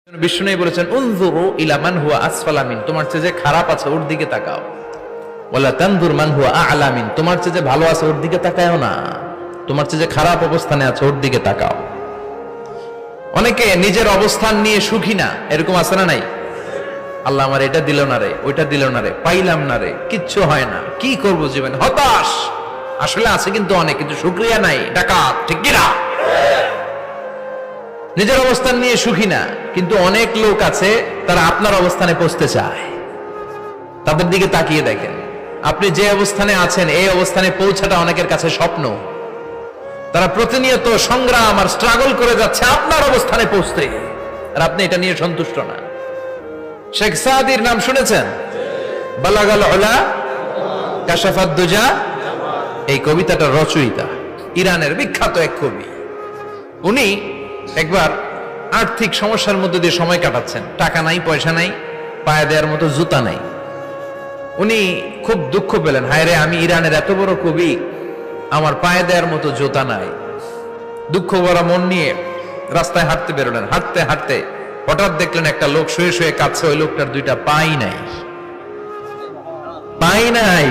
বিষ্ণু বলেছেন উনজুরু ইলা মান হুয়া আসফালা মিন, তোমার চেয়ে যে খারাপ আছে ওর দিকে তাকাও। ওয়ালা তানজুর মান হুয়া আ'লা মিন, তোমার চেয়ে যে ভালো আছে ওর দিকে তাকাও না, তোমার চেয়ে যে খারাপ অবস্থানে আছে ওর দিকে তাকাও। অনেকে নিজের অবস্থান নিয়ে সুখী না, এরকম আছে না নাই? আল্লাহ আমার এটা দিল না রে, ওইটা দিল না রে, পাইলাম না রে, কিচ্ছু হয় না, কি করব জীবন, হতাশ। আসলে আছে কিন্তু অনেক, কিন্তু শুকরিয়া নাই, ডাকাত, ঠিক কি না? নিজের অবস্থান নিয়ে সুখী না, কিন্তু অনেক লোক আছে তারা আপনার অবস্থানে পৌঁছতে চায়। তাদের দিকে তাকিয়ে দেখেন, আপনি যে অবস্থানে আছেন এই অবস্থানে পৌঁছাটা অনেকের কাছে স্বপ্ন। তারা প্রতিনিয়ত সংগ্রাম আর স্ট্রাগল করে যাচ্ছে আপনার অবস্থানে পৌঁছতে, আর আপনি এটা নিয়ে সন্তুষ্ট না। শেখ সাদির নাম শুনেছেন? বালাগাল উলা কাশাফাদ দুজা, এই কবিতাটার রচয়িতা ইরানের বিখ্যাত এক কবি। উনি একবার আর্থিক সমস্যার মধ্যে দিয়ে সময় কাটাচ্ছেন, টাকা নাই, পয়সা নাই, পায়ে দেওয়ার মতো জুতা নাই। উনি খুব দুঃখ পেলেন, হায় রে, আমি ইরানের এত বড় কবি, আমার পায়ে দেওয়ার মতো জুতা নাই। দুঃখ ভরা মন নিয়ে রাস্তায় হাঁটতে বেরোলেন। হাঁটতে হাঁটতে হঠাৎ দেখলেন একটা লোক শুয়ে শুয়ে কাঁদছে, ওই লোকটার দুইটা পাই নাই, পাই নাই।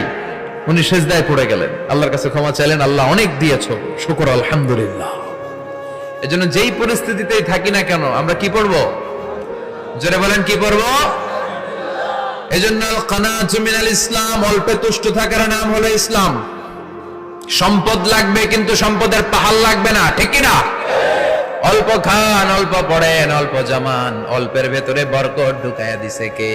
উনি সেজদায় পড়ে গেলেন, আল্লাহর কাছে ক্ষমা চাইলেন, আল্লাহ অনেক দিয়েছো, শুকর আলহামদুলিল্লাহ। এজন্য যেই পরিস্থিতিতেই থাকি না কেন আমরা কি পড়বো? জোরে বলেন, কি পড়বো? এজন্য কানাতু মিনাল ইসলাম, অল্পে তুষ্ট থাকার নাম হলো ইসলাম। সম্পদ লাগবে কিন্তু সম্পদের পাহাড় লাগবে না, ঠিক কি না? অল্প খান, অল্প পড়েন, অল্প জামান, অল্পের ভেতরে বরকত ঢুকাইয়া দিছে কে?